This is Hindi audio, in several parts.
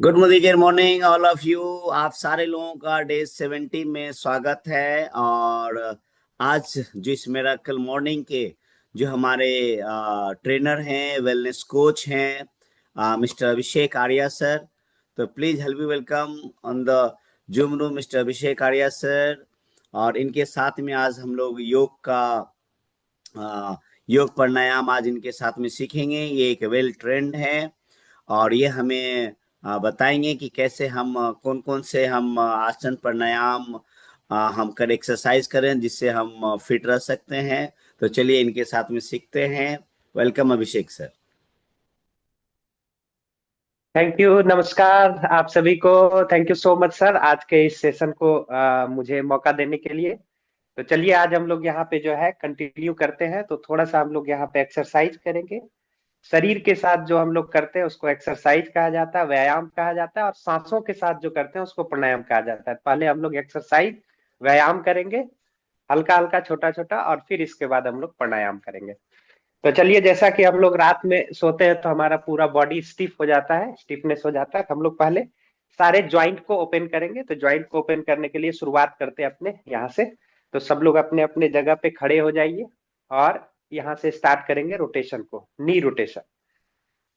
Good morning all of you. आप सारे लोगों का डे 70 में स्वागत है। और आज जो इस मेराकल मॉर्निंग के जो हमारे ट्रेनर हैं, वेलनेस कोच हैं, मिस्टर अभिषेक आर्या सर। तो please help me welcome on the zoom room mister Abhishek Arya sir. और इनके साथ में आज हम लोग योग प्राणायाम आज इनके साथ में सीखेंगे। ये एक वेल ट्रेंड है और ये हमें बताएंगे कि कैसे हम कौन कौन से हम आसन प्राणायाम हम कर एक्सरसाइज करें जिससे हम फिट रह सकते हैं। तो चलिए इनके साथ में सीखते हैं। Welcome Abhishek sir. Thank you. नमस्कार आप सभी को। Thank you so much sir, आज के इस सेशन को मुझे मौका देने के लिए। तो चलिए आज हम लोग यहाँ पे जो है कंटिन्यू करते हैं। तो थोड़ा सा हम लोग यहाँ पे एक्सरसाइज करेंगे। शरीर के साथ जो हम लोग करते हैं उसको एक्सरसाइज कहा जाता है, व्यायाम कहा जाता है। और सांसों के साथ जो करते हैं उसको प्राणायाम कहा जाता है। पहले हम लोग एक्सरसाइज व्यायाम करेंगे, हल्का हल्का छोटा छोटा, और फिर इसके बाद हम लोग प्राणायाम करेंगे। तो चलिए, जैसा कि हम लोग रात में सोते हैं तो हमारा पूरा बॉडी स्टिफ हो जाता है, स्टिफनेस हो जाता है। तो हम लोग पहले सारे ज्वाइंट को ओपन करेंगे। तो ज्वाइंट को ओपन करने के लिए शुरुआत करते हैं अपने यहाँ से। तो सब लोग अपने अपने जगह पे खड़े हो जाइए और यहाँ से स्टार्ट करेंगे रोटेशन को, नी रोटेशन।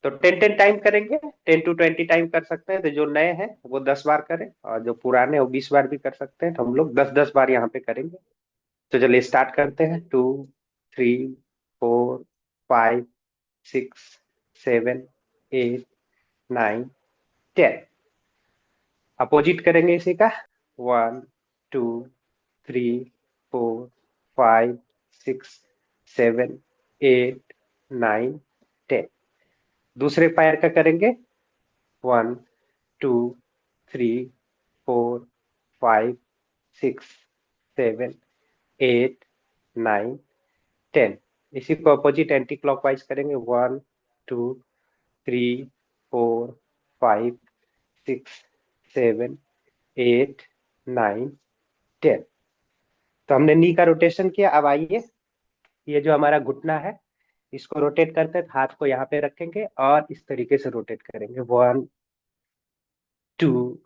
तो 10-10 टाइम करेंगे, 10 to 20 टाइम कर सकते हैं। तो जो नए हैं वो 10 बार करें और जो पुराने वो 20 बार भी कर सकते हैं। तो हम लोग 10-10 बार यहाँ पे करेंगे। तो चलिए स्टार्ट करते हैं। 2, 3, 4, 5, 6, 7, 8, 9, 10। अपोजिट करेंगे इसी का। 1, 2, 3, 4, 5, 6, 7, 8, 9, 10। दूसरे पैर का करेंगे। 1, 2, 3, 4, 5, 6, 7, 8, 9, 10। इसी को अपोजिट एंटी क्लॉकवाइज करेंगे। 1, 2, 3, 4, 5, 6, 7, 8, 9, 10। तो हमने नी का रोटेशन किया। अब आइए, ये जो हमारा घुटना है इसको रोटेट करते हैं। हाथ को यहाँ पे रखेंगे और इस तरीके से रोटेट करेंगे। 1, 2,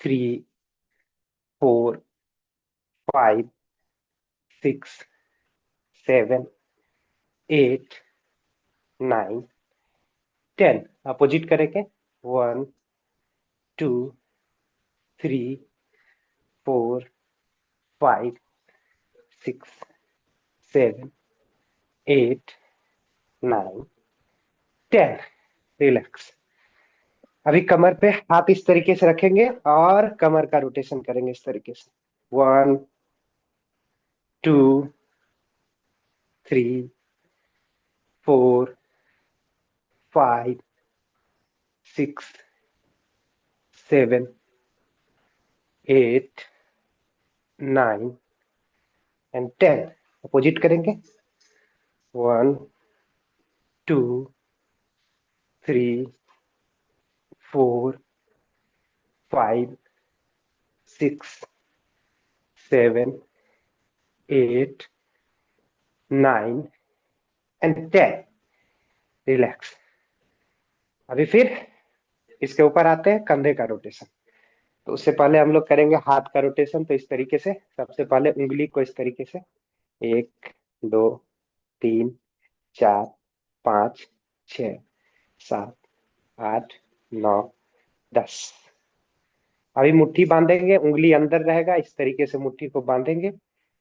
3, 4, 5, 6, 7, 8, 9, 10। अपोजिट करेंगे। 1, 2, 3, 4, 5, 6, 7, 8, 9, 10। रिलैक्स। अभी कमर पे हाथ इस तरीके से रखेंगे और कमर का रोटेशन करेंगे इस तरीके से। 1, 2, 3, 4, 5, 6, 7, 8, 9 अपोजिट करेंगे। 1, 2, 3, 4, 5, 6, 7, 8, 9 रिलैक्स। अभी फिर इसके ऊपर आते हैं कंधे का रोटेशन। तो उससे पहले हम लोग करेंगे हाथ का रोटेशन। तो इस तरीके से सबसे पहले उंगली को इस तरीके से, 1, 2, 3, 4, 5, 6, 7, 8, 9, 10। अभी मुट्ठी बांधेंगे, उंगली अंदर रहेगा, इस तरीके से मुट्ठी को बांधेंगे,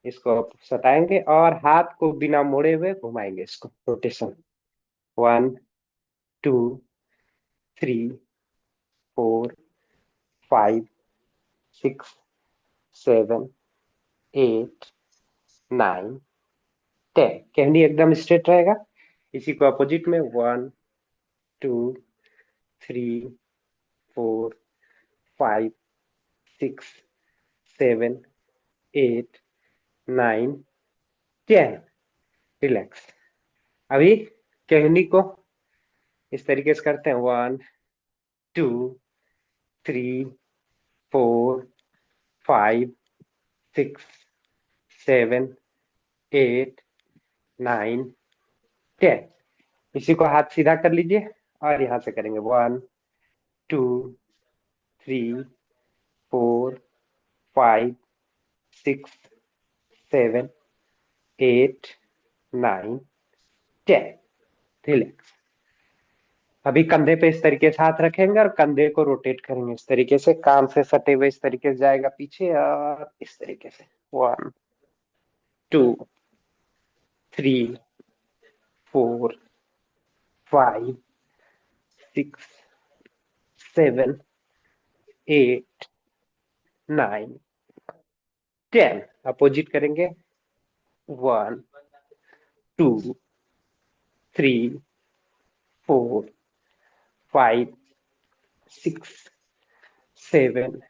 इसको सटाएंगे और हाथ को बिना मोड़े हुए घुमाएंगे इसको, रोटेशन। 1, 2, 3, 4, 5, 6, 7, 8, 9, 10। कहनी एकदम स्ट्रेट रहेगा। इसी को अपोजिट में 1, 2, 3, 4, 5, 6, 7, 8, 9, 10। रिलैक्स। अभी कहनी को इस तरीके से करते हैं। 1, 2, 3, 4, 5, 6, 7, 8, 9, 10। इसी को हाथ सीधा कर लीजिए और यहाँ से करेंगे। Two, three, four, five, six, seven, eight, nine, 10। Relax. अभी कंधे पे इस तरीके से हाथ रखेंगे और कंधे को रोटेट करेंगे इस तरीके से, कान से सटे हुए इस तरीके से जाएगा पीछे, और इस तरीके से। 1, 2, 3, 4, 5, 6, 7, 8, 9, 10। अपोजिट करेंगे। 1, 2, 3, 4, 5, 6, 7,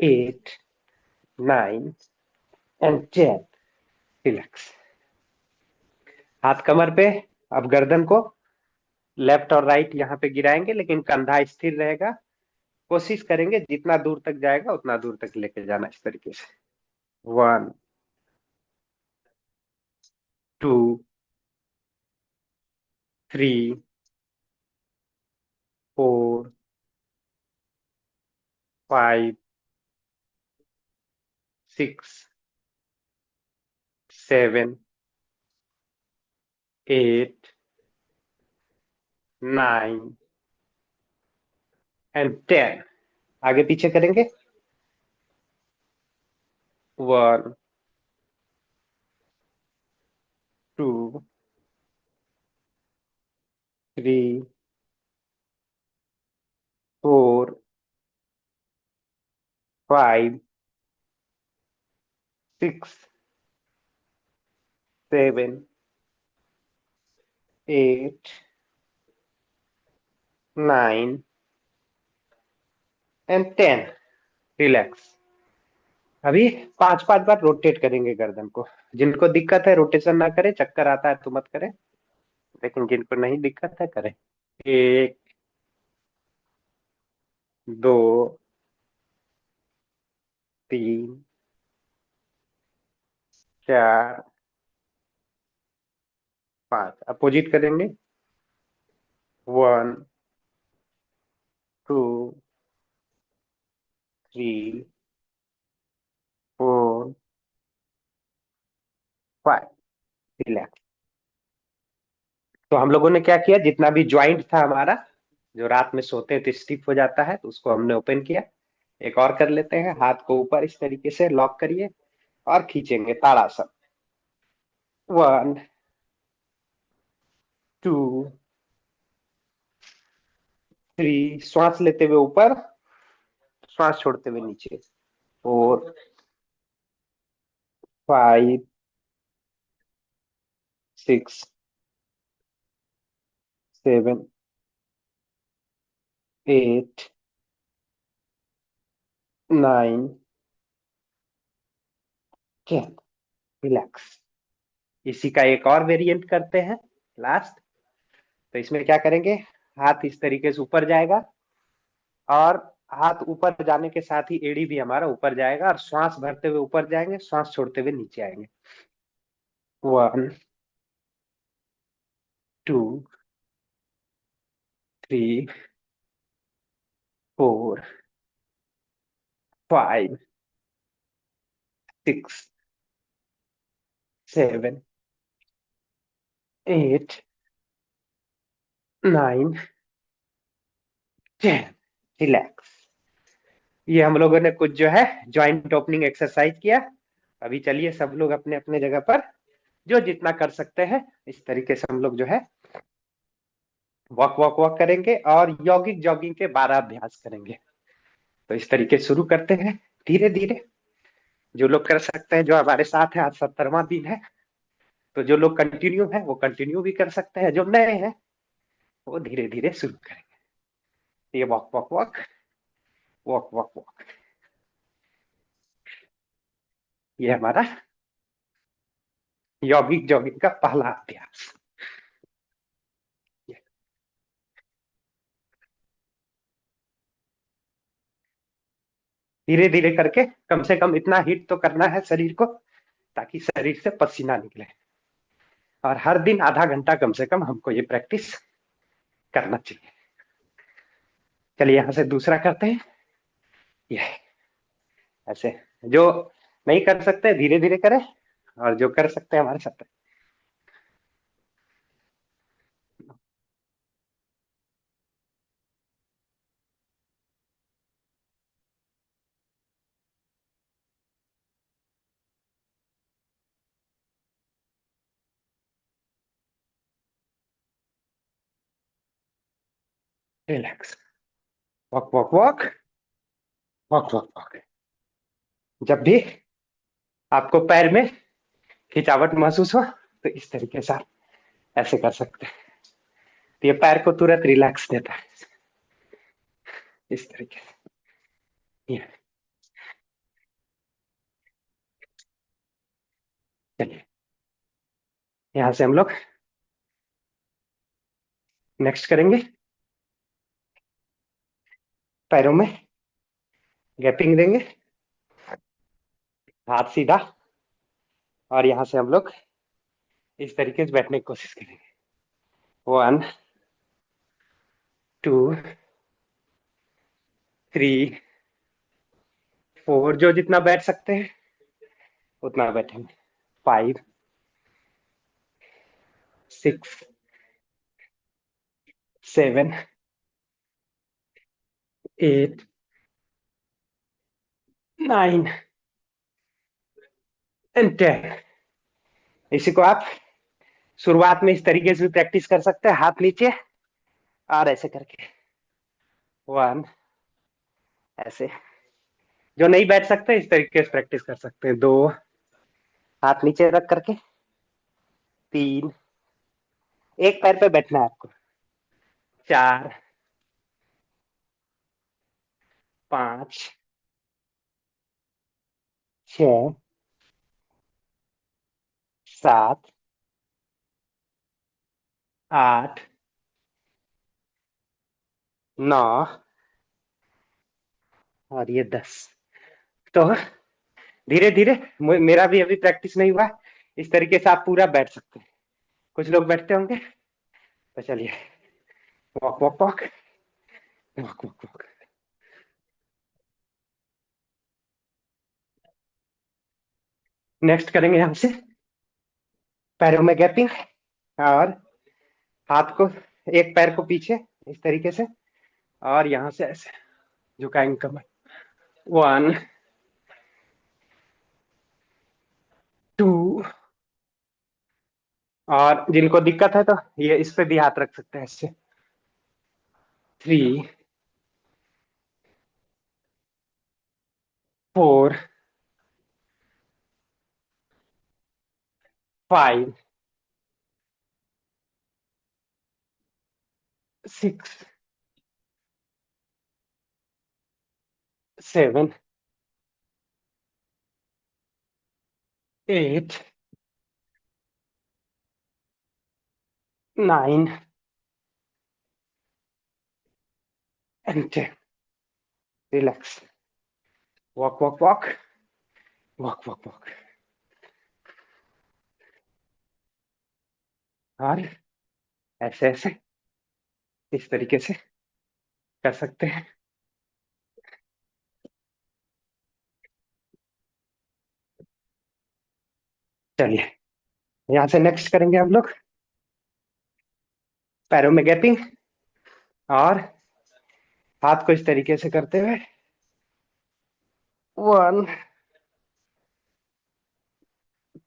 8, 9 एंड 10। रिलैक्स। हाथ कमर पे। अब गर्दन को लेफ्ट और राइट यहाँ पे गिराएंगे, लेकिन कंधा स्थिर रहेगा। कोशिश करेंगे जितना दूर तक जाएगा उतना दूर तक लेके जाना इस तरीके से। 1, 2, 3, 4, 5, 6, 7, 8, 9 एंड 10। आगे पीछे करेंगे। 1, 2, 3, 4, 5, 6, 7, 8, 9 एंड 10। रिलैक्स। अभी 5-5 बार रोटेट करेंगे गर्दन को। जिनको दिक्कत है रोटेशन ना करे, चक्कर आता है तो मत करें, लेकिन जिनको नहीं दिक्कत है करें। 1, 2, 3, 4, 5। अपोजिट करेंगे। 1, 2, 3, 4, 5। रिलैक्स। तो हम लोगों ने क्या किया, जितना भी ज्वाइंट था हमारा, जो रात में सोते हैं तो स्टिफ हो जाता है, तो उसको हमने ओपन किया। एक और कर लेते हैं। हाथ को ऊपर इस तरीके से लॉक करिए और खींचेंगे ताड़ासन। 1, 2, 3। श्वास लेते हुए ऊपर, श्वास छोड़ते हुए नीचे। 4, 5, 6, 7, 8, 9, 10। रिलैक्स। इसी का एक और वेरिएंट करते हैं, लास्ट। तो इसमें क्या करेंगे, हाथ इस तरीके से ऊपर जाएगा, और हाथ ऊपर जाने के साथ ही एड़ी भी हमारा ऊपर जाएगा, और श्वास भरते हुए ऊपर जाएंगे, श्वास छोड़ते हुए नीचे आएंगे। 1, 2, 3, 4, 5, 6, 7, 8, 9, 10। रिलैक्स। ये हम लोगों ने कुछ जो है जॉइंट ओपनिंग एक्सरसाइज किया। अभी चलिए सब लोग अपने अपने जगह पर जो जितना कर सकते हैं इस तरीके से हम लोग जो है वॉक वॉक वॉक करेंगे, और यौगिक जॉगिंग के 12 अभ्यास करेंगे। तो इस तरीके से शुरू करते हैं धीरे धीरे। जो लोग कर सकते हैं, जो हमारे साथ है, आज 70वां दिन है, तो जो लोग कंटिन्यू है वो कंटिन्यू भी कर सकते हैं, जो नए हैं वो धीरे धीरे शुरू करेंगे। ये walk walk walk, walk walk walk, ये हमारा यौगिक जॉगिंग का पहला अभ्यास। धीरे धीरे करके कम से कम इतना हिट तो करना है शरीर को, ताकि शरीर से पसीना निकले। और हर दिन आधा घंटा कम से कम हमको ये प्रैक्टिस करना चाहिए। चलिए यहाँ से दूसरा करते हैं। ये ऐसे, जो नहीं कर सकते धीरे धीरे करें, और जो कर सकते हैं हमारे साथ। Relax. Walk walk walk, walk walk walk. जब भी आपको पैर में खिंचावट महसूस हो तो इस तरीके से आप ऐसे कर सकते हैं। तो ये पैर को तुरंत रिलैक्स देता है, इस तरीके से। ये, चलिए यहाँ से हम लोग नेक्स्ट करेंगे। पैरों में गैपिंग देंगे, हाथ सीधा, और यहाँ से हम लोग इस तरीके से बैठने की कोशिश करेंगे। 1 2 3 4, जो जितना बैठ सकते हैं उतना बैठेंगे। 5 6 7 8 9 एंड 10। इसी को आप शुरुआत में इस तरीके से भी प्रैक्टिस कर सकते हैं, हाथ नीचे और ऐसे करके। 1, ऐसे। जो नहीं बैठ सकते इस तरीके से प्रैक्टिस कर सकते हैं। 2, हाथ नीचे रख करके। 3, एक पैर पे बैठना है आपको। 4 5 6 7 8 9 और ये 10। तो धीरे धीरे, मेरा भी अभी प्रैक्टिस नहीं हुआ, इस तरीके से आप पूरा बैठ सकते हैं। कुछ लोग बैठते होंगे, तो चलिए walk walk walk, walk walk walk. Next करेंगे यहाँ से पैरों में गैपिंग, और हाथ को, एक पैर को पीछे इस तरीके से, और यहाँ से ऐसे झुकाएंगे कमर। 1 2, और जिनको दिक्कत है तो ये इस पे भी हाथ रख सकते हैं ऐसे। 3 4 5 6 7 8 9 and 10। Relax. Walk walk walk, walk walk walk. और ऐसे ऐसे इस तरीके से कर सकते हैं। चलिए यहाँ से नेक्स्ट करेंगे हम लोग पैरों में गैपिंग, और हाथ को इस तरीके से करते हुए। 1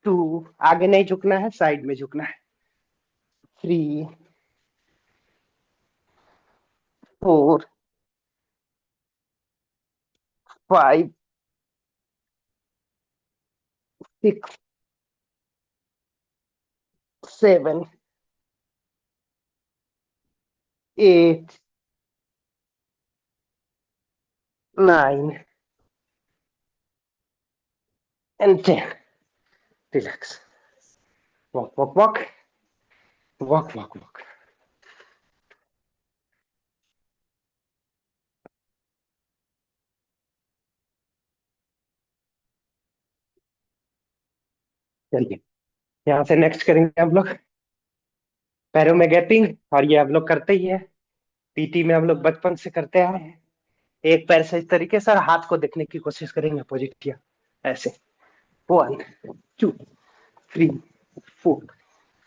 2, आगे नहीं झुकना है, साइड में झुकना है। 3 4 5 6 7 8 9 and 10। Relax. Walk walk walk, walk walk walk. चलिए यहाँ से नेक्स्ट करेंगे हम लोग पैरों में गैपिंग, और ये हम लोग करते ही है। पीटी में हम लोग बचपन से करते आए हैं। एक पैर से इस तरीके से, और हाथ को देखने की कोशिश करेंगे अपोजिट किया, ऐसे। 1 2 3 4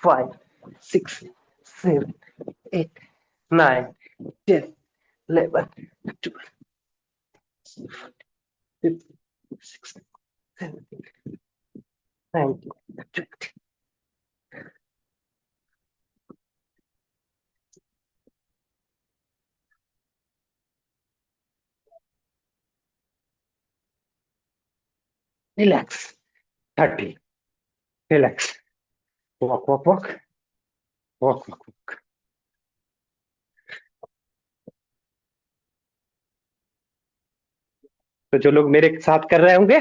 5 6 7 8 9 10 11 12 15 16 17 19 20। Relax. 30। Relax. Walk walk walk. Walk walk walk. तो जो लोग मेरे साथ कर रहे होंगे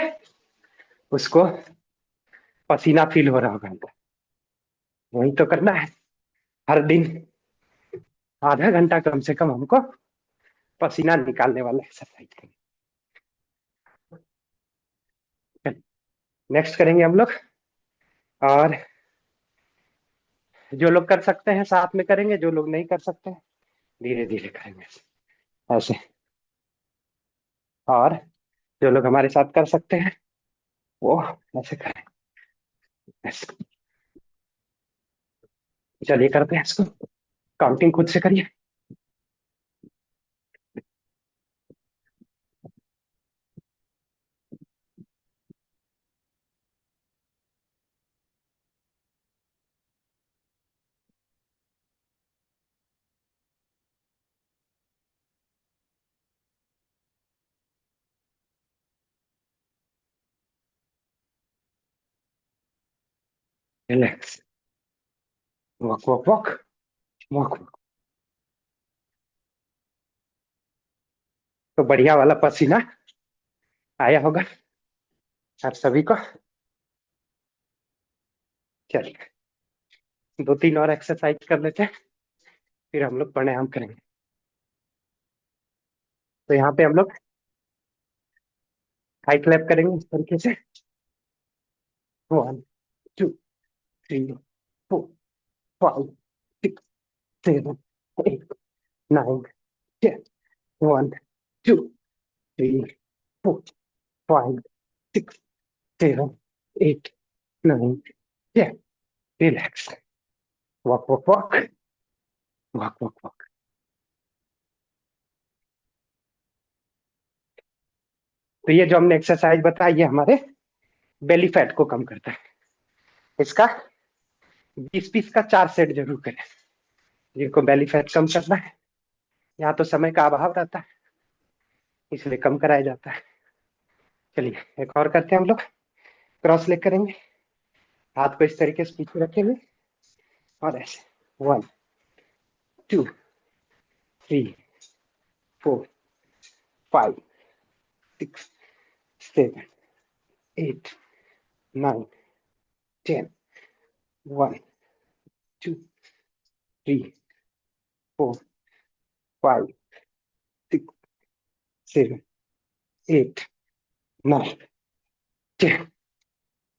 उसको पसीना फील हो रहा होगा अंदर। वही तो करना है हर दिन, आधा घंटा कम से कम हमको पसीना निकालने वाला एक्सरसाइज करें। नेक्स्ट करेंगे हम लोग। और जो लोग कर सकते हैं साथ में करेंगे, जो लोग नहीं कर सकते हैं धीरे धीरे करेंगे, ऐसे। और जो लोग हमारे साथ कर सकते हैं वो ऐसे करें, ऐसे। चलिए करते हैं इसको। काउंटिंग खुद से करिए। Relax. Walk walk walk. Walk walk. तो बढ़िया वाला पसीना आया होगा आप सभी को। चलिए 2-3 और एक्सरसाइज कर लेते हैं, फिर हम लोग प्राणायाम करेंगे। तो यहाँ पे हम लोग हाई क्लैप करेंगे इस तरीके से। 1 2 3 4 5 6 7 8 9 10। 1 2 3 4 5 6 7 8 9 10। Relax. Walk walk walk. Walk walk walk. तो ये जो हमने एक्सरसाइज बताई ये हमारे बेली फैट को कम करता है। इसका 20-20 का 4 सेट जरूर करें जिनको बेली फैट कम करना है। यहाँ तो समय का अभाव रहता है इसलिए कम कराया जाता है। चलिए एक और करते हैं हम लोग। क्रॉस लेग करेंगे, हाथ को इस तरीके से पीछे रखेंगे और ऐसे। 1 2 3 4 5 6 7 8 9 10।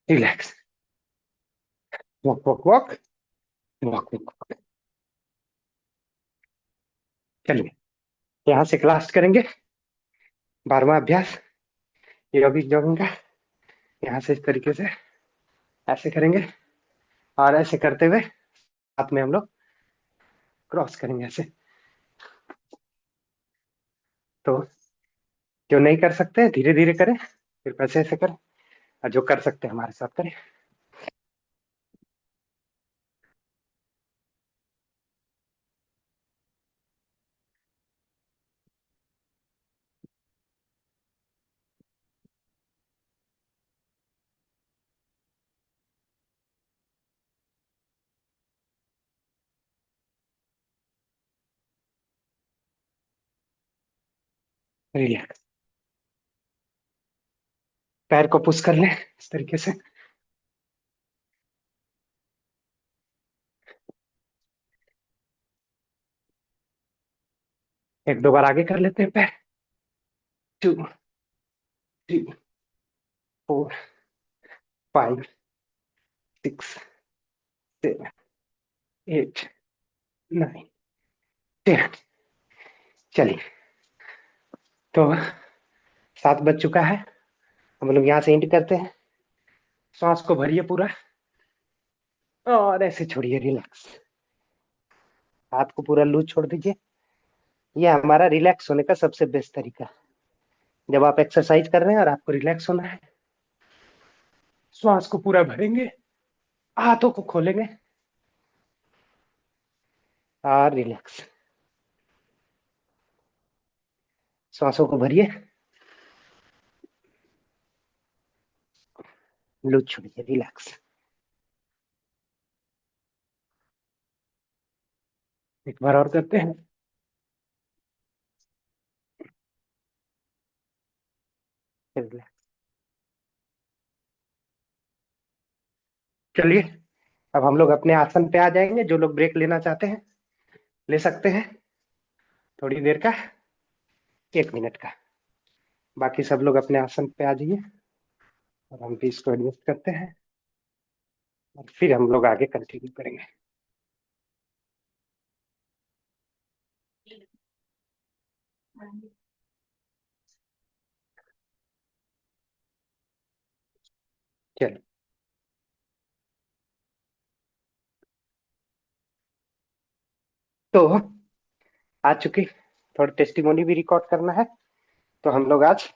Relax. Walk walk walk. Walk walk. चलिए यहाँ से क्लास करेंगे 12वां अभ्यास यौगिक जॉगिंग का। यहाँ से इस तरीके से ऐसे करेंगे और ऐसे करते हुए हाथ में हम लोग क्रॉस करेंगे ऐसे। तो जो नहीं कर सकते धीरे धीरे करें, फिर ऐसे ऐसे करें, और जो कर सकते हैं हमारे साथ करें। रिलैक्स। पैर को पुश कर लें इस तरीके से। एक दो बार आगे कर लेते हैं पैर। 2 3 4 5 6 7 8 9 10। चलिए, तो 7 बज चुका है। हम लोग यहाँ से एंड करते हैं। सांस को भरिए पूरा और ऐसे छोड़िए, रिलैक्स। हाथ को पूरा लूज छोड़ दीजिए। ये हमारा रिलैक्स होने का सबसे बेस्ट तरीका। जब आप एक्सरसाइज कर रहे हैं और आपको रिलैक्स होना है, श्वास को पूरा भरेंगे, हाथों को खोलेंगे और रिलैक्स। श्वासों को भरिए, लूज छोड़िए, रिलैक्स। एक बार और करते हैं। रिलैक्स। चलिए, अब हम लोग अपने आसन पे आ जाएंगे। जो लोग ब्रेक लेना चाहते हैं ले सकते हैं, थोड़ी देर का, 1 मिनट का। बाकी सब लोग अपने आसन पे आ जाइए और हम भी इसको एडजस्ट करते हैं और फिर हम लोग आगे कंटिन्यू करेंगे। चलो, तो आ चुकी, थोड़ा टेस्टिमोनी भी रिकॉर्ड करना है। तो हम लोग आज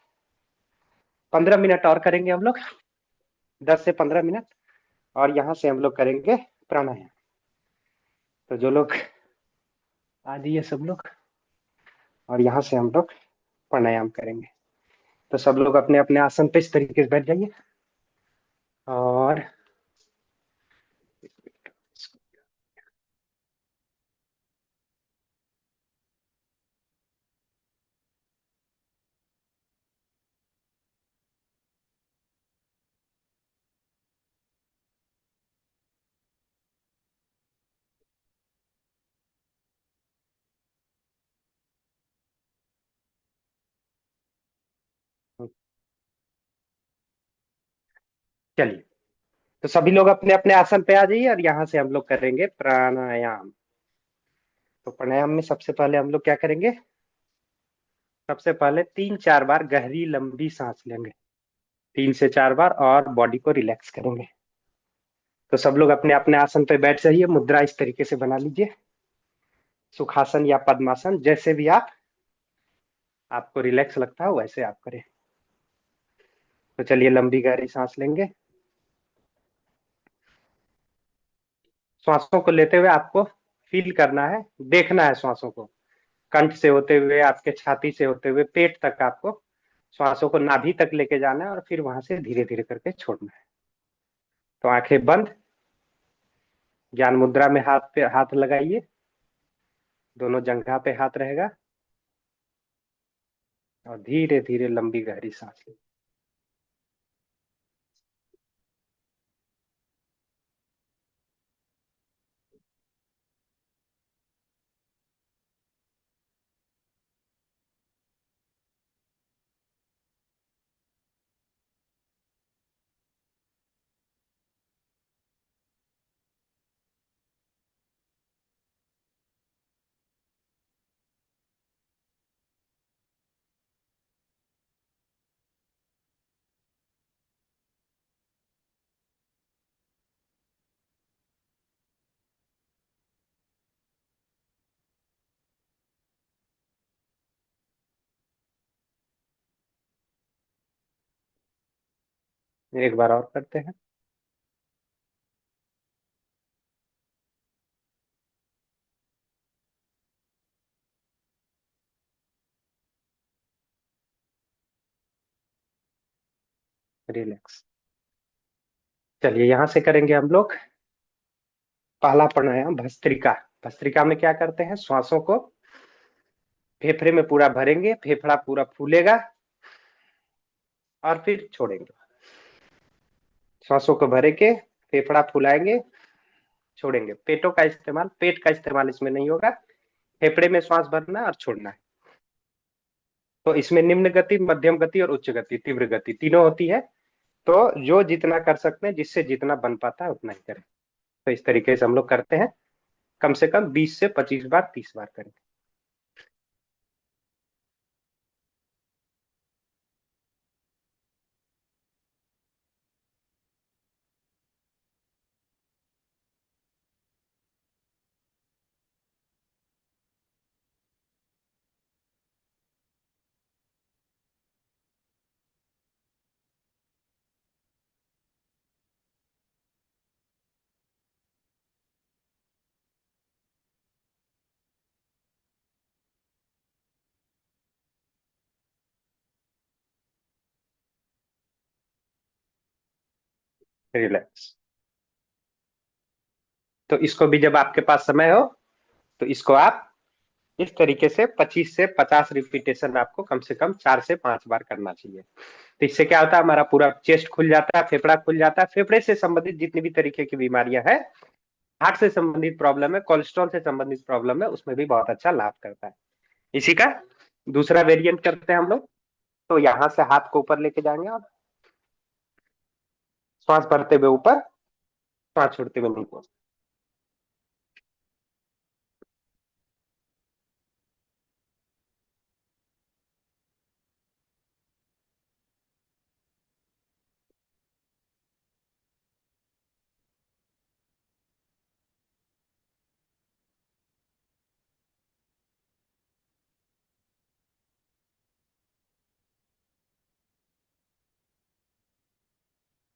15 मिनट और करेंगे हम लोग, 10 से 15 मिनट। और यहाँ से हम लोग करेंगे प्राणायाम। तो जो लोग आ जाइए सब लोग, और यहाँ से हम लोग प्राणायाम करेंगे। तो सब लोग अपने अपने आसन पे इस तरीके से बैठ जाइए और चलिए, तो सभी लोग अपने अपने आसन पे आ जाइए और यहाँ से हम लोग करेंगे प्राणायाम। तो प्राणायाम में सबसे पहले हम लोग क्या करेंगे, सबसे पहले 3-4 बार गहरी लंबी सांस लेंगे, 3 से 4 बार, और बॉडी को रिलैक्स करेंगे। तो सब लोग अपने अपने आसन पे बैठ जाइए। मुद्रा इस तरीके से बना लीजिए, सुखासन या पद्मासन, जैसे भी आपको रिलैक्स लगता हो वैसे आप करें। तो चलिए, लंबी गहरी सांस लेंगे। श्वासों को लेते हुए आपको फील करना है, देखना है श्वासों को, कंठ से होते हुए, आपके छाती से होते हुए, पेट तक आपको श्वासों को नाभि तक लेके जाना है और फिर वहां से धीरे धीरे करके छोड़ना है। तो आंखें बंद, ज्ञान मुद्रा में हाथ पे हाथ लगाइए, दोनों जंघा पे हाथ रहेगा और धीरे धीरे लंबी गहरी सांस लीजिए। एक बार और करते हैं। रिलैक्स। चलिए, यहां से करेंगे हम लोग पहला प्राणायाम, भस्त्रिका। भस्त्रिका में क्या करते हैं, श्वासों को फेफड़े में पूरा भरेंगे, फेफड़ा पूरा फूलेगा और फिर छोड़ेंगे। श्वासों को भरे के फेफड़ा फुलाएंगे, छोड़ेंगे। पेट का इस्तेमाल इसमें नहीं होगा। फेफड़े में श्वास भरना और छोड़ना है। तो इसमें निम्न गति, मध्यम गति और उच्च गति, तीव्र गति तीनों होती है। तो जो जितना कर सकते हैं, जिससे जितना बन पाता है उतना ही करें। तो इस तरीके से हम लोग करते हैं, कम से कम 20 से 25 बार, 30 बार करें। रिलैक्स। तो इसको भी जब आपके पास समय हो तो इसको आप इस तरीके से 25 से 50 रिपीटेशन आपको कम से कम 4 से 5 बार करना चाहिए। तो इससे क्या होता है, हमारा पूरा चेस्ट खुल जाता है, फेफड़ा खुल जाता है, फेफड़े से संबंधित जितनी भी तरीके की बीमारियां हैं, हार्ट से संबंधित प्रॉब्लम है, कोलेस्ट्रॉल से संबंधित प्रॉब्लम है, उसमें भी बहुत अच्छा लाभ करता है। इसी का दूसरा वेरिएंट करते हैं हम लोग। तो यहाँ से हाथ को ऊपर लेके जाएंगे और श्वास भरते हुए ऊपर, श्वास छोड़ते हुए नीचे।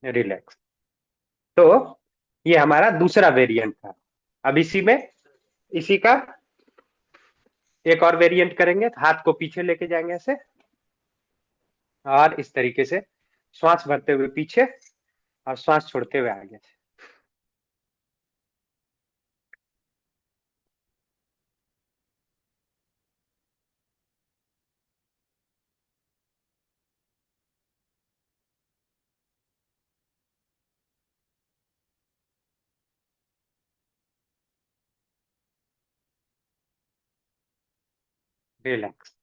रिलैक्स। तो ये हमारा दूसरा वेरिएंट था। अब इसी का एक और वेरिएंट करेंगे। हाथ को पीछे लेके जाएंगे ऐसे, और इस तरीके से श्वास भरते हुए पीछे और श्वास छोड़ते हुए आगे। रिलैक्स।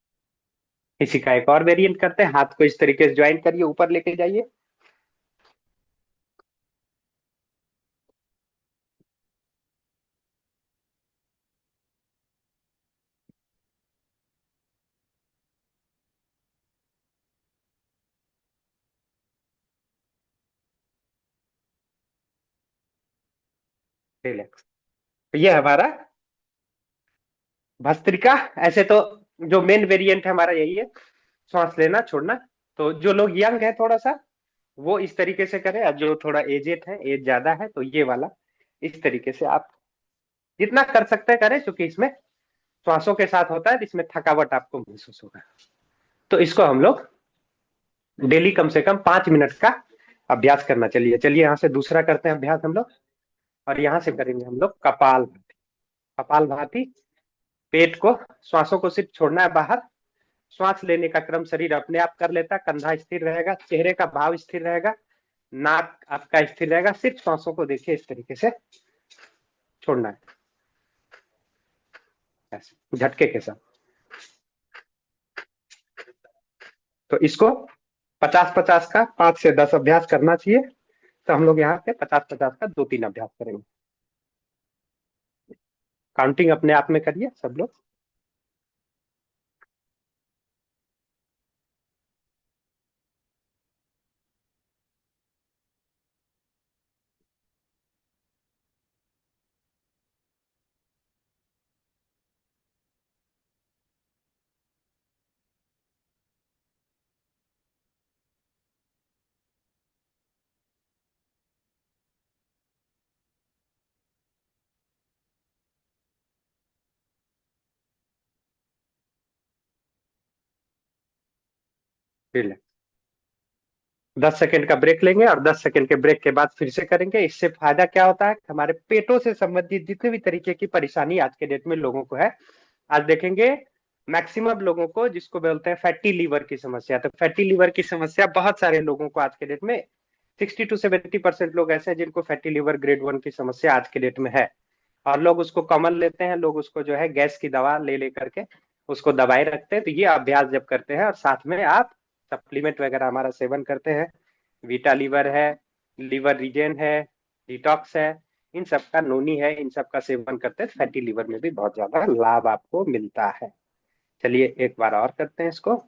इसी का एक और वेरिएंट करते हैं। हाथ को इस तरीके से ज्वाइन करिए, ऊपर लेके जाइए, रिलैक्स। तो ये हमारा भस्त्रिका। ऐसे तो जो मेन वेरिएंट है हमारा यही है, श्वास लेना छोड़ना। तो जो लोग यंग है थोड़ा सा, वो इस तरीके से करें, और जो थोड़ा एजेड है, एज ज्यादा है, तो ये वाला इस तरीके से आप जितना कर सकते हैं करें, क्योंकि इसमें श्वासों के साथ होता है, तो इसमें थकावट आपको महसूस होगा। तो इसको हम लोग डेली कम से कम 5 मिनट का अभ्यास करना। चलिए चलिए, यहाँ से दूसरा करते हैं अभ्यास हम लोग। और यहाँ से करेंगे हम लोग कपाल भाती। कपाल भाती, पेट को, श्वासों को सिर्फ छोड़ना है बाहर। श्वास लेने का क्रम शरीर अपने आप कर लेता है, कंधा स्थिर रहेगा, चेहरे का भाव स्थिर रहेगा, नाक आपका स्थिर रहेगा, सिर्फ श्वासों को देखिए, इस तरीके से छोड़ना है, ऐसे झटके के साथ। तो इसको 50-50 का 5 से 10 अभ्यास करना चाहिए। तो हम लोग यहाँ पे 50-50 का 2-3 अभ्यास करेंगे। काउंटिंग अपने आप में करिए सब लोग। रिलैक्स। 10 सेकेंड का ब्रेक लेंगे, और 10 सेकेंड के ब्रेक के बाद फिर से करेंगे। इससे फायदा क्या होता है, हमारे पेटों से संबंधित जितने भी तरीके की परेशानी आज के डेट में लोगों को है, आज देखेंगे मैक्सिमम लोगों को, जिसको बोलते हैं फैटी लीवर की समस्या। तो फैटी लीवर की समस्या बहुत सारे लोगों को आज के डेट में, 60 to 70% लोग ऐसे हैं जिनको फैटी लीवर ग्रेड 1 की समस्या आज के डेट में है। और लोग उसको कॉमन लेते हैं, लोग उसको जो है गैस की दवा ले ले करके उसको दबाए रखते हैं। तो ये अभ्यास जब करते हैं, और साथ में आप सप्लीमेंट वगैरह हमारा सेवन करते हैं, वीटा लीवर है, लीवर रीजेन है, डिटॉक्स है, इन सब का, नोनी है, इन सब का सेवन करते हैं, फैटी लीवर में भी बहुत ज्यादा लाभ आपको मिलता है। चलिए एक बार और करते हैं इसको।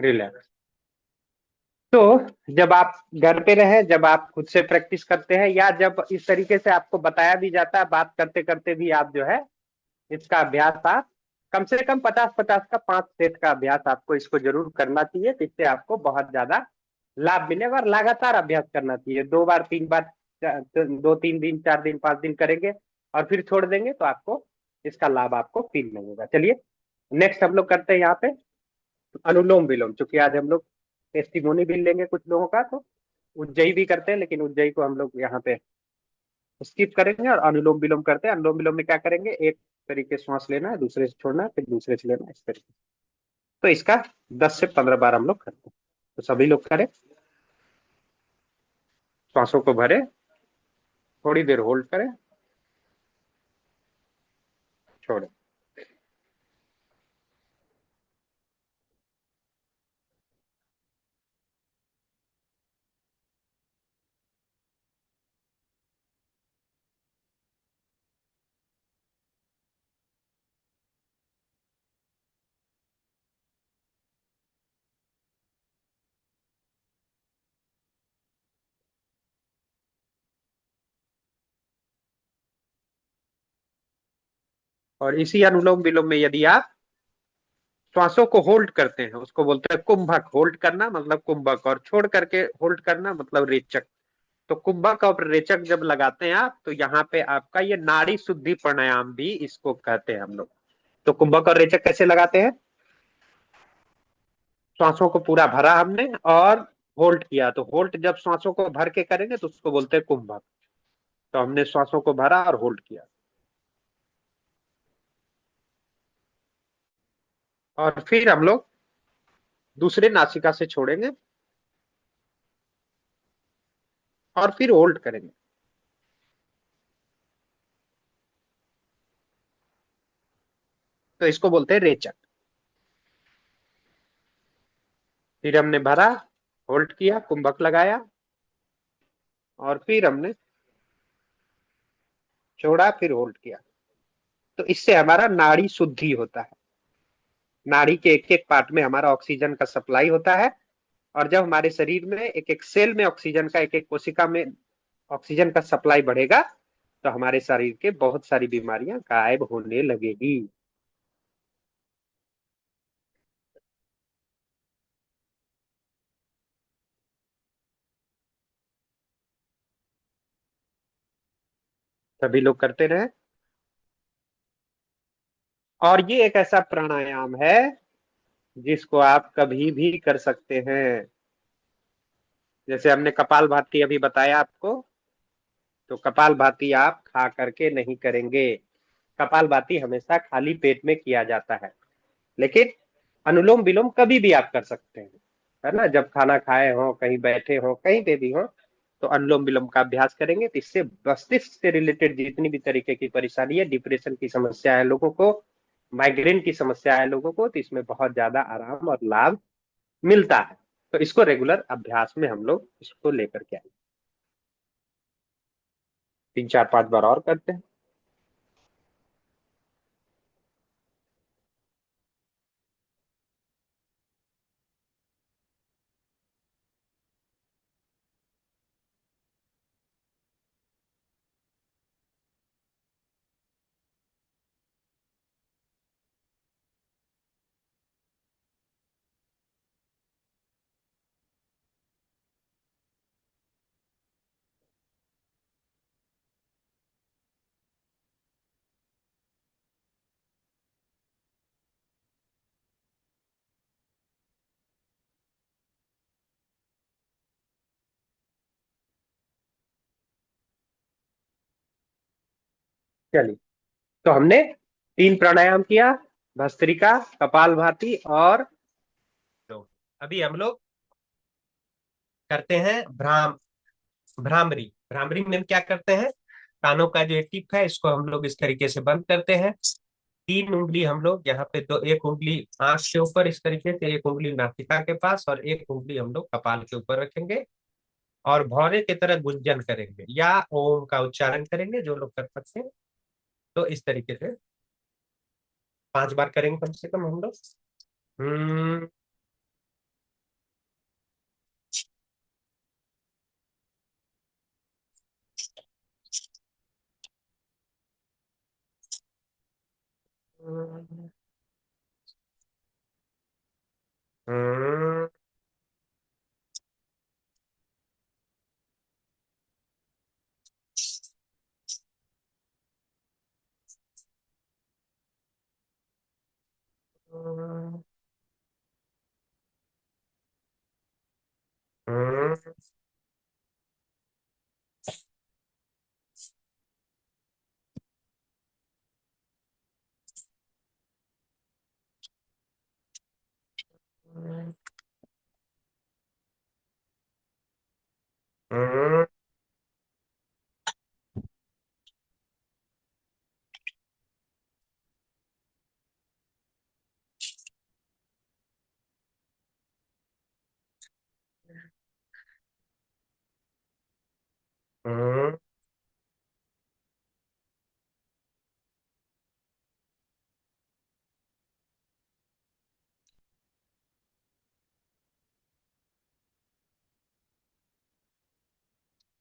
रिलैक्स। तो जब आप घर पे रहे, जब आप खुद से प्रैक्टिस करते हैं, या जब इस तरीके से आपको बताया भी जाता है, बात करते करते भी आप जो है इसका अभ्यास आप कम से कम 50-50 का 5 सेट का अभ्यास आपको इसको जरूर करना चाहिए। तो इससे आपको बहुत ज्यादा लाभ मिलेगा। और लगातार अभ्यास करना चाहिए, 2 बार 3 बार, 2-3 दिन 4 दिन 5 दिन करेंगे और फिर छोड़ देंगे तो आपको इसका लाभ आपको फील नहीं होगा। चलिए नेक्स्ट हम लोग करते हैं यहाँ पे अनुलोम विलोम। चूंकि आज हम लोग टेस्टिमोनी भी लेंगे कुछ लोगों का, तो उज्जयी भी करते हैं, लेकिन उज्जयी को हम लोग यहाँ पे स्किप करेंगे और अनुलोम विलोम करते हैं। अनुलोम विलोम में क्या करेंगे, एक तरीके से सांस लेना है, दूसरे से छोड़ना है, फिर दूसरे से लेना है, इस तरीके। तो इसका 10 से 15 बार हम लोग करते हैं। तो सभी लोग करें, सांसों को भरे, थोड़ी देर होल्ड करें, छोड़ें। और इसी अनुलोम विलोम में यदि आप श्वासों को होल्ड करते हैं, उसको बोलते हैं कुंभक। होल्ड करना मतलब कुंभक, और छोड़ करके होल्ड करना मतलब रेचक। तो कुंभक और रेचक जब लगाते हैं आप, तो यहाँ पे आपका ये नाड़ी शुद्धि प्राणायाम भी इसको कहते हैं हम लोग। तो कुंभक और रेचक कैसे लगाते हैं, श्वासों को पूरा भरा हमने और होल्ड किया। तो होल्ड जब श्वासों को भर के करेंगे तो उसको बोलते हैं कुंभक। तो हमने श्वासों को भरा और होल्ड किया, और फिर हम लोग दूसरे नासिका से छोड़ेंगे और फिर होल्ड करेंगे। तो इसको बोलते हैं रेचक। फिर हमने भरा, होल्ड किया, कुंभक लगाया, और फिर हमने छोड़ा, फिर होल्ड किया। तो इससे हमारा नाड़ी शुद्धि होता है। नाड़ी के एक एक पार्ट में हमारा ऑक्सीजन का सप्लाई होता है। और जब हमारे शरीर में एक एक सेल में ऑक्सीजन का, एक एक कोशिका में ऑक्सीजन का सप्लाई बढ़ेगा, तो हमारे शरीर के बहुत सारी बीमारियां गायब होने लगेगी। सभी लोग करते रहे। और ये एक ऐसा प्राणायाम है जिसको आप कभी भी कर सकते हैं। जैसे हमने कपाल भाती अभी बताया आपको, तो कपाल भाती आप खा करके नहीं करेंगे। कपाल भाती हमेशा खाली पेट में किया जाता है। लेकिन अनुलोम विलोम कभी भी आप कर सकते हैं, है ना। जब खाना खाए हो, कहीं बैठे हो, कहीं पे भी हो, तो अनुलोम विलोम का अभ्यास करेंगे। तो इससे मस्तिष्क से रिलेटेड जितनी भी तरीके की परेशानी है, डिप्रेशन की समस्या है लोगों को, माइग्रेन की समस्या है लोगों को, तो इसमें बहुत ज्यादा आराम और लाभ मिलता है। तो इसको रेगुलर अभ्यास में हम लोग इसको लेकर के आए। 3 4 5 बार और करते हैं। चलिए, तो हमने 3 प्राणायाम किया, भस्त्रिका, कपाल भाती और तो अभी हम लोग करते हैं भ्रामरी। भ्रामरी में हम क्या करते हैं, कानों का जो टिप है इसको हम लोग इस तरीके से बंद करते हैं। 3 उंगली हम लोग यहाँ पे, दो, एक उंगली आंख के ऊपर इस तरीके से, एक उंगली नासिका के पास, और एक उंगली हम लोग कपाल के ऊपर रखेंगे, और भौरे की तरह गुंजन करेंगे या ओम का उच्चारण करेंगे, जो लोग कर सकते हैं। तो इस तरीके से 5 बार करेंगे कम से कम हम लोग। हम्म, हम्म, हम्म, हम्म।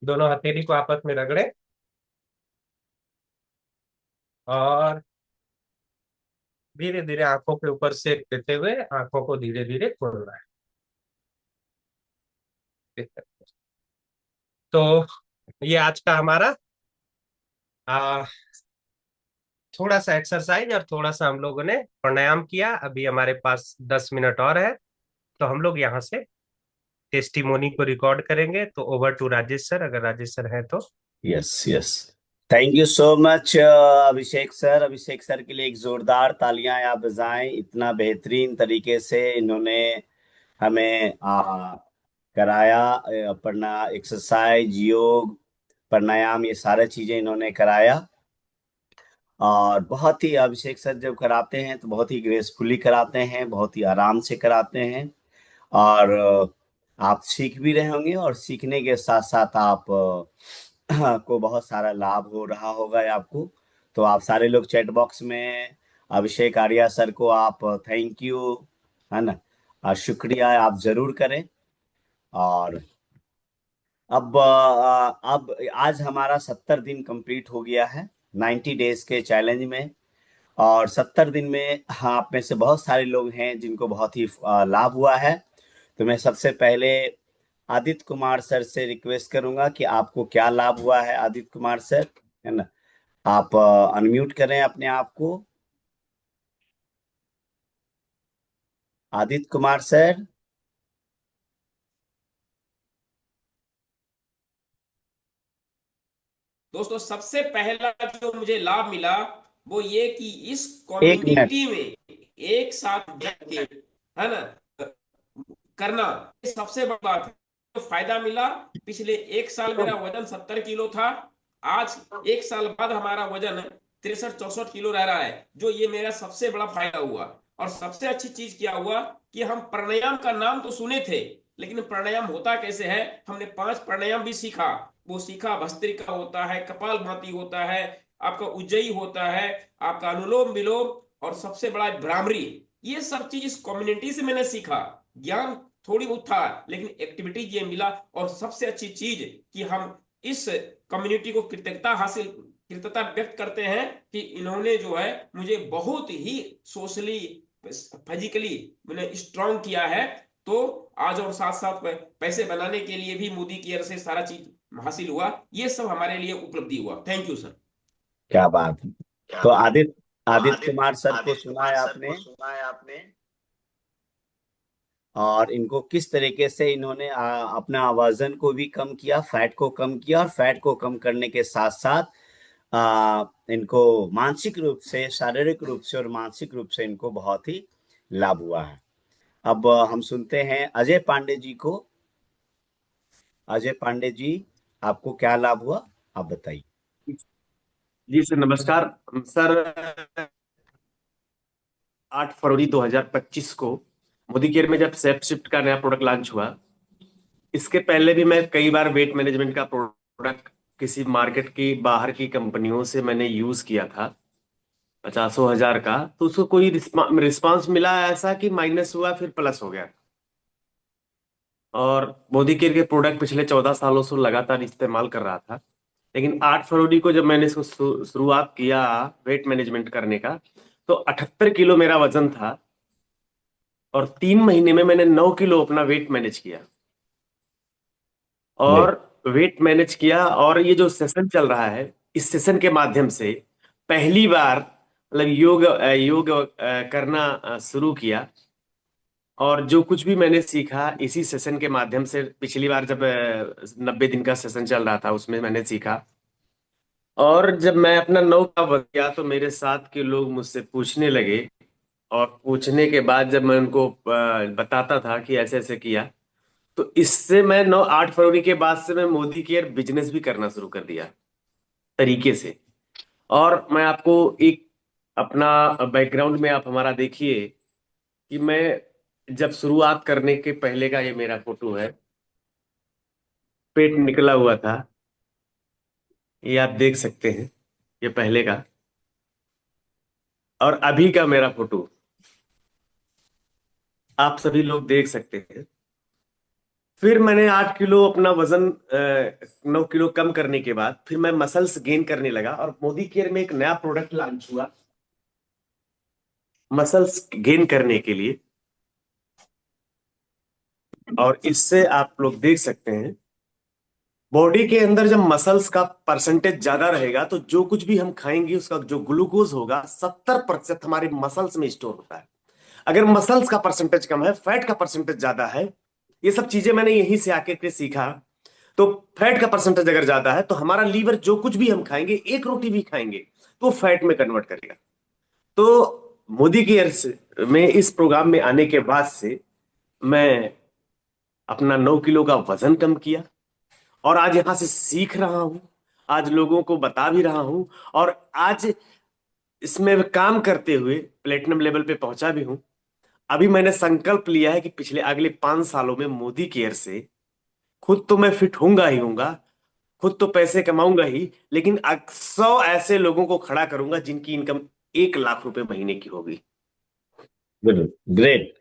दोनों हथेली को आपस में रगड़े और धीरे धीरे आंखों के ऊपर सेक देते हुए आंखों को धीरे धीरे खोलना है। तो ये आज का हमारा आ, थोड़ा सा एक्सरसाइज और थोड़ा सा हम लोगों ने प्राणायाम किया। अभी हमारे पास 10 मिनट और है, तो हम लोग यहाँ से टेस्टिमोनी को रिकॉर्ड करेंगे। तो ओवर टू राजेश सर, अगर राजेश सर हैं तो। Yes yes, thank you so much Abhishek sir. Abhishek sir के लिए एक जोरदार तालियां आप बजाएं। इतना बेहतरीन तरीके से इन्होंने हमें कराया। एक्सरसाइज, योग, प्राणायाम, ये सारे चीजें इन्होंने कराया। और बहुत ही, अभिषेक सर जब कराते हैं तो बहुत ही ग्रेसफुली कराते हैं, बहुत ही आराम से कराते हैं। और आप सीख भी रहे होंगे, और सीखने के साथ साथ आप को बहुत सारा लाभ हो रहा होगा आपको। तो आप सारे लोग चैट बॉक्स में अभिषेक आर्या सर को आप थैंक यू, है ना, शुक्रिया आप जरूर करें। और अब आज हमारा 70 दिन कंप्लीट हो गया है 90 डेज के चैलेंज में। और 70 दिन में, हाँ, आप में से बहुत सारे लोग हैं जिनको बहुत ही लाभ हुआ है। तो मैं सबसे पहले आदित्य कुमार सर से रिक्वेस्ट करूंगा कि आपको क्या लाभ हुआ है, आदित्य कुमार सर, है ना। आप अनम्यूट करें अपने आप को, आदित्य कुमार सर। दोस्तों, सबसे पहला जो मुझे लाभ मिला वो ये कि इस एक मिनट। कम्युनिटी में एक साथ बैठ के, है ना, करना, ये सबसे बड़ी बात है। तो फायदा मिला। पिछले एक साल मेरा वजन 70 किलो था। आज एक साल बाद हमारा वजन 63-64 किलो रह रहा है, जो ये मेरा सबसे बड़ा फायदा हुआ। और सबसे अच्छी चीज क्या हुआ कि हम प्राणायाम का नाम तो सुने थे, लेकिन प्राणायाम होता कैसे है, हमने 5 प्राणायाम भी सीखा। वो सीखा, भस्त्रिका होता है, कपालभाति होता है, आपका उज्जयी होता है, आपका अनुलोम विलोम, और सबसे बड़ा भ्रामरी। ये सब चीज इस कम्युनिटी से मैंने सीखा। ज्ञान थोड़ी बहुत था, लेकिन एक्टिविटीज ये मिला। और सबसे अच्छी चीज कि हम इस कम्युनिटी को कृतज्ञता व्यक्त करते हैं कि इन्होंने जो है मुझे बहुत ही सोशली, फिजिकली मैंने स्ट्रांग किया है। तो आज और साथ साथ पैसे बनाने के लिए भी मोदी की ओर से सारा चीज हासिल हुआ। ये सब हमारे लिए उपलब्धि हुआ। Thank you sir. क्या बात है। क्या तो बात। आदित्य तो आदित्य कुमार सर को आदित्य सुना कुमार है सर आपने, को सुना है आपने। और इनको किस तरीके से इन्होंने अपना वजन को भी कम किया, फैट को कम किया, और फैट को कम करने के साथ साथ इनको मानसिक रूप से, शारीरिक रूप से और मानसिक रूप से इनको बहुत ही लाभ हुआ है। अब हम सुनते हैं अजय पांडे जी को। अजय पांडे जी, आपको क्या लाभ हुआ, आप बताइए। जी सर, नमस्कार सर। 8 फरवरी 2025 को मोदी केयर में जब सेफ शिफ्ट का नया प्रोडक्ट लॉन्च हुआ, इसके पहले भी मैं कई बार वेट मैनेजमेंट का प्रोडक्ट किसी मार्केट की बाहर की कंपनियों से मैंने यूज किया था, 50,000 का। तो उसको कोई रिस्पांस मिला ऐसा कि माइनस हुआ फिर प्लस हो गया। और मोदी केयर के प्रोडक्ट पिछले 14 सालों से लगातार इस्तेमाल कर रहा था। लेकिन 8 फरवरी को जब मैंने इसको शुरुआत किया वेट मैनेजमेंट करने का, तो 78 किलो मेरा वजन था। और 3 महीने में मैंने 9 किलो अपना वेट मैनेज किया। ग्रेट। और वेट मैनेज किया, और ये जो सेशन चल रहा है, इस सेशन के माध्यम से पहली बार मतलब योग करना शुरू किया। और जो कुछ भी मैंने सीखा इसी सेशन के माध्यम से, पिछली बार जब 90 दिन का सेशन चल रहा था उसमें मैंने सीखा। और जब मैं अपना 9 का बन गया तो मेरे साथ के लोग मुझसे पूछने लगे, और पूछने के बाद जब मैं उनको बताता था कि ऐसे ऐसे किया, तो इससे मैं 8 फरवरी के बाद से मैं मोदी केयर बिजनेस भी करना शुरू कर दिया तरीके से। और मैं आपको एक अपना बैकग्राउंड में आप हमारा देखिए कि मैं जब शुरुआत करने के पहले का ये मेरा फोटो है, पेट निकला हुआ था, ये आप देख सकते हैं, ये पहले का। और अभी का मेरा फोटो आप सभी लोग देख सकते हैं। फिर मैंने 8 किलो अपना वजन 9 किलो कम करने के बाद फिर मैं मसल्स गेन करने लगा, और मोदी केयर में एक नया प्रोडक्ट लॉन्च हुआ मसल्स गेन करने के लिए। और इससे आप लोग देख सकते हैं, बॉडी के अंदर जब मसल्स का परसेंटेज ज्यादा रहेगा तो जो कुछ भी हम खाएंगे उसका जो ग्लूकोज होगा 70% हमारे मसल्स में स्टोर होता है। अगर मसल्स का परसेंटेज कम है, फैट का परसेंटेज ज्यादा है, ये सब चीजें मैंने यहीं से आके के सीखा। तो फैट का परसेंटेज अगर ज्यादा है तो हमारा लीवर जो कुछ भी हम खाएंगे, एक रोटी भी खाएंगे तो फैट में कन्वर्ट करेगा। तो मोदी केयर में इस प्रोग्राम में आने के बाद से मैं अपना 9 किलो का वजन कम किया, और आज यहां से सीख रहा हूं, आज लोगों को बता भी रहा हूं, और आज इसमें काम करते हुए प्लेटिनम लेवल पे पहुंचा भी हूं। अभी मैंने संकल्प लिया है कि पिछले अगले 5 सालों में मोदी केयर से खुद तो मैं फिट होऊंगा ही होऊंगा, खुद तो पैसे कमाऊंगा ही, लेकिन 100 ऐसे लोगों को खड़ा करूंगा जिनकी इनकम 1 लाख रुपए महीने की होगी। Good, great.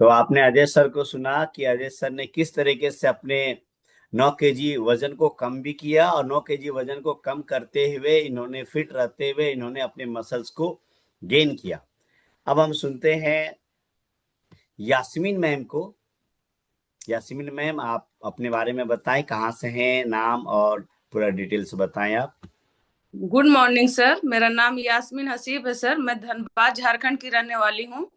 तो आपने अजय सर को सुना कि अजय सर ने किस तरीके से अपने 9 केजी वजन को कम भी किया, और 9 केजी वजन को कम करते हुए इन्होंने फिट रहते हुए इन्होंने अपने मसल्स को गेन किया। अब हम सुनते हैं यास्मीन मैम को। यास्मीन मैम, आप अपने बारे में बताएं, कहाँ से हैं, नाम और पूरा डिटेल्स बताएं आप। गुड मॉर्निंग सर, मेरा नाम यास्मीन हसीब है सर। मैं धनबाद झारखंड की रहने वाली हूँ।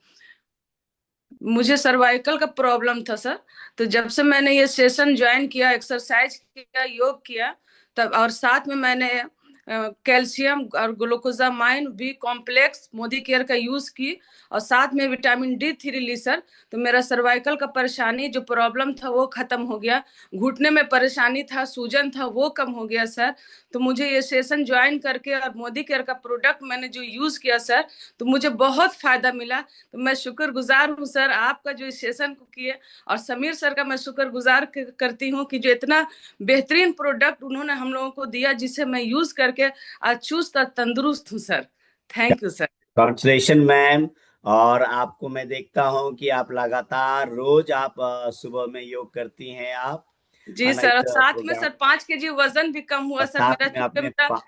मुझे सर्वाइकल का प्रॉब्लम था सर। तो जब से मैंने ये सेशन ज्वाइन किया, एक्सरसाइज किया, योग किया, तब और साथ में मैंने कैल्शियम और glucosamine B complex Modicare का यूज की, और साथ में विटामिन D3 ली सर। तो मेरा सर्वाइकल का परेशानी जो प्रॉब्लम था वो खत्म हो गया। घुटने में परेशानी था, सूजन था, वो कम हो गया सर। तो मुझे ये सेशन ज्वाइन करके और मोदी केयर का प्रोडक्ट मैंने जो यूज किया सर, तो मुझे बहुत फायदा मिला। तो मैं शुक्रगुजार हूँ सर आपका जो इस सेशन को किए, और समीर सर का मैं शुक्रगुजार करती हूँ कि जो इतना बेहतरीन प्रोडक्ट उन्होंने हम लोगों को दिया, जिसे मैं यूज करके आज चुस्त और तंदुरुस्त हूँ sir. Thank you sir. Congratulation ma'am. और आपको मैं देखता हूं कि आप लगातार रोज आप सुबह में योग करती हैं आप, जी है ना, सर, इस और साथ में प्रोग्राम। सर 5 केजी वजन भी कम हुआ और सर साथ मेरा, में चूंकि आपने मेरा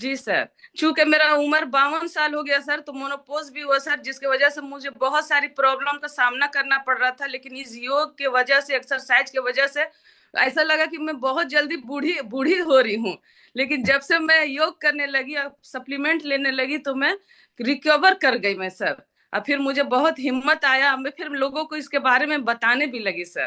जी सर, चूंकि मेरा उम्र 52 साल हो गया सर, तो मोनोपोज भी हुआ सर, जिसकी वजह से मुझे बहुत सारी प्रॉब्लम का सामना करना पड़ रहा था। लेकिन इस योग के वजह से, एक्सरसाइज के वजह से ऐसा लगा कि मैं बहुत जल्दी बूढ़ी बूढ़ी हो रही हूँ। लेकिन जब से मैं योग करने लगी और सप्लीमेंट लेने लगी, तो मैं रिकवर कर गई मैं सर। और फिर मुझे बहुत हिम्मत आया, मैं फिर लोगों को इसके बारे में बताने भी लगी सर।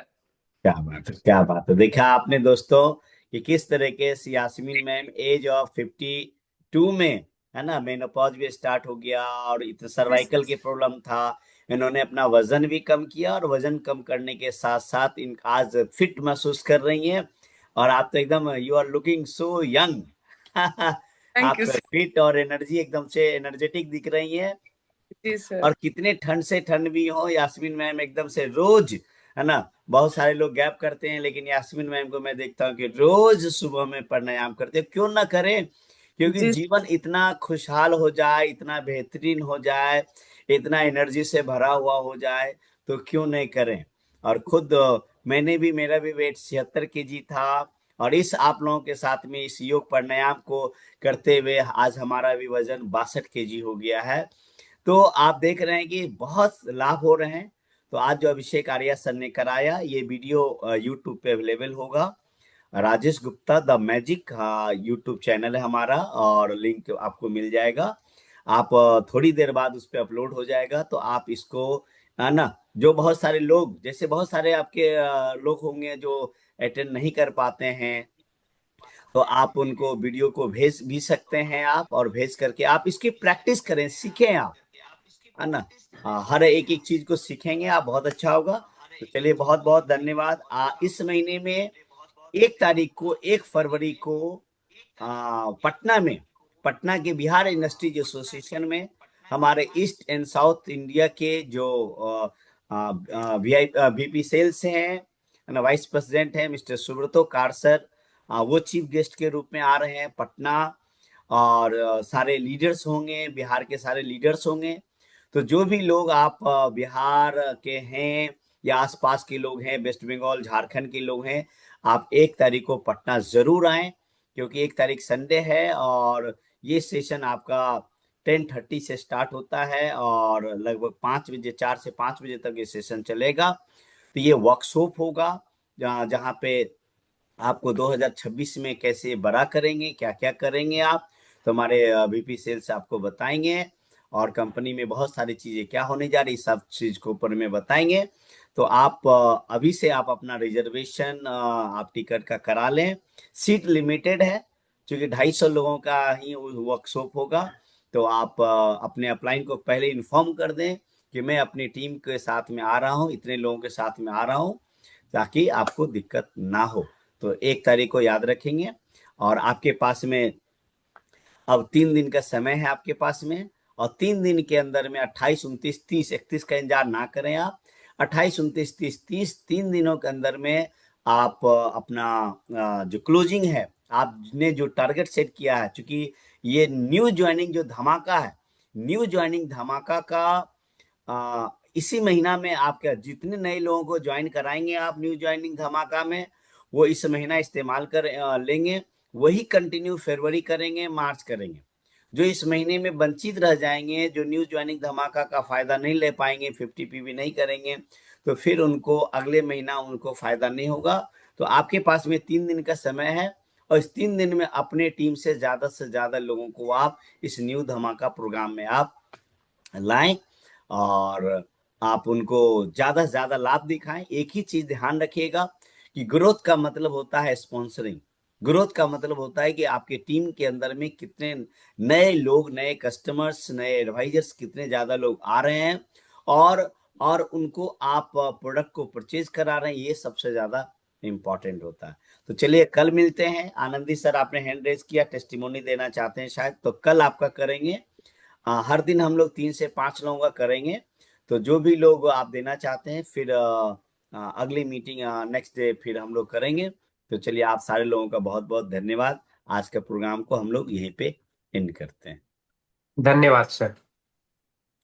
क्या बात है, क्या बात है। देखा आपने दोस्तों कि किस तरीके से यास्मीन मैम एज ऑफ 52 में, है ना, मेनोपॉज भी स्टार्ट हो गया और इतना सर्वाइकल की प्रॉब्लम था, इन्होंने अपना वजन भी कम किया, और वजन कम करने के साथ साथ इन आज फिट महसूस कर रही हैं। और आप तो एकदम you are looking so young. Thank आप यू सर। फिट और एनर्जी एकदम से एनर्जेटिक दिख रही हैं। जी सर। और कितने ठंड से ठंड भी हो, यास्मीन मैम एकदम से रोज, है ना, बहुत सारे लोग गैप करते हैं, लेकिन यास्मीन मैम को मैं देखता हूँ कि रोज सुबह में प्राणायाम करते हैं। क्यों ना करें, क्योंकि जी जीवन इतना खुशहाल हो जाए, इतना बेहतरीन हो जाए, इतना एनर्जी से भरा हुआ हो जाए, तो क्यों नहीं करें। और खुद मैंने भी, मेरा भी वेट 76 केजी था, और इस आप लोगों के साथ में इस योग प्राणायाम को करते हुए आज हमारा भी वजन 62 केजी हो गया है। तो आप देख रहे हैं कि बहुत लाभ हो रहे हैं। तो आज जो अभिषेक आर्या सर ने कराया, ये वीडियो यूट्यूब पे अवेलेबल होगा। Rajesh Gupta the magic YouTube channel है हमारा, और लिंक आपको मिल जाएगा। आप थोड़ी देर बाद उस पर अपलोड हो जाएगा, तो आप इसको है ना। जो बहुत सारे लोग, जैसे बहुत सारे आपके लोग होंगे जो अटेंड नहीं कर पाते हैं, तो आप उनको वीडियो को भेज भी सकते हैं आप, और भेज करके आप इसकी प्रैक्टिस करें, सीखें आप, है ना। हर एक एक चीज को सीखेंगे आप, बहुत अच्छा होगा। तो चलिए, बहुत बहुत धन्यवाद। इस महीने में 1 तारीख को, 1 फरवरी को पटना में, पटना के बिहार इंडस्ट्रीज एसोसिएशन में हमारे ईस्ट एंड साउथ इंडिया के जो वीपी सेल्स हैं, ना वाइस प्रेसिडेंट हैं मिस्टर सुब्रतो कार सर, वो चीफ गेस्ट के रूप में आ रहे हैं पटना। और सारे लीडर्स होंगे, बिहार के सारे लीडर्स होंगे। तो जो भी लोग आप बिहार के हैं या आसपास के लोग हैं, वेस्ट बंगाल झारखंड के लोग हैं, आप 1 तारीख को पटना जरूर आए, क्योंकि 1 तारीख संडे है। और ये सेशन आपका 10:30 से स्टार्ट होता है और लगभग 5 बजे, 4 से 5 बजे तक ये सेशन चलेगा। तो ये वर्कशॉप होगा जहाँ पे आपको 2026 में कैसे बड़ा करेंगे, क्या क्या करेंगे आप, तो हमारे वीपी सेल्स आपको बताएंगे। और कंपनी में बहुत सारी चीजें क्या होने जा रही, सब चीज को ऊपर में बताएंगे। तो आप अभी से आप अपना रिजर्वेशन आप टिकट का करा लें। सीट लिमिटेड है, क्योंकि 250 लोगों का ही वर्कशॉप होगा। तो आप अपने अपलाइन को पहले इन्फॉर्म कर दें कि मैं अपनी टीम के साथ में आ रहा हूँ, इतने लोगों के साथ में आ रहा हूँ, ताकि आपको दिक्कत ना हो। तो 1 तारीख को याद रखेंगे। और आपके पास में अब 3 दिन का समय है आपके पास में, और 3 दिन के अंदर में 28, 29, 30, 31 का इंतजार ना करें आप। 28, 29, 30, 30 3 दिनों के अंदर में आप अपना जो क्लोजिंग है, आपने जो टारगेट सेट किया है, क्योंकि ये न्यू ज्वाइनिंग जो धमाका है, न्यू ज्वाइनिंग धमाका का इसी महीना में आपके जितने नए लोगों को ज्वाइन कराएंगे आप न्यू ज्वाइनिंग धमाका में, वो इस महीना इस्तेमाल कर लेंगे। वही कंटिन्यू फरवरी करेंगे, मार्च करेंगे। जो इस महीने में वंचित रह जाएंगे, जो न्यू ज्वाइनिंग धमाका का फायदा नहीं ले पाएंगे, 50 PV नहीं करेंगे, तो फिर उनको अगले महीना उनको फायदा नहीं होगा। तो आपके पास में 3 दिन का समय है, और इस 3 दिन में अपने टीम से ज्यादा लोगों को आप इस न्यू धमाका प्रोग्राम में आप लाएं, और आप उनको ज्यादा से ज्यादा लाभ दिखाएं। एक ही चीज ध्यान रखिएगा कि ग्रोथ का मतलब होता है स्पॉन्सरिंग। ग्रोथ का मतलब होता है कि आपके टीम के अंदर में कितने नए लोग, नए कस्टमर्स, नए एडवाइजर्स, कितने ज्यादा लोग आ रहे हैं, और उनको आप प्रोडक्ट को परचेज करा रहे हैं, ये सबसे ज्यादा इंपॉर्टेंट होता है। तो चलिए, कल मिलते हैं। आनंदी सर, आपने हैंड रेज किया, टेस्टिमोनी देना चाहते हैं शायद, तो कल आपका करेंगे। हर दिन हम लोग 3 से 5 लोगों का करेंगे। तो जो भी लोग आप देना चाहते हैं, फिर अगली मीटिंग नेक्स्ट डे फिर हम लोग करेंगे। तो चलिए, आप सारे लोगों का बहुत बहुत धन्यवाद। आज के प्रोग्राम को हम लोग यहीं पे एंड करते हैं। धन्यवाद सर।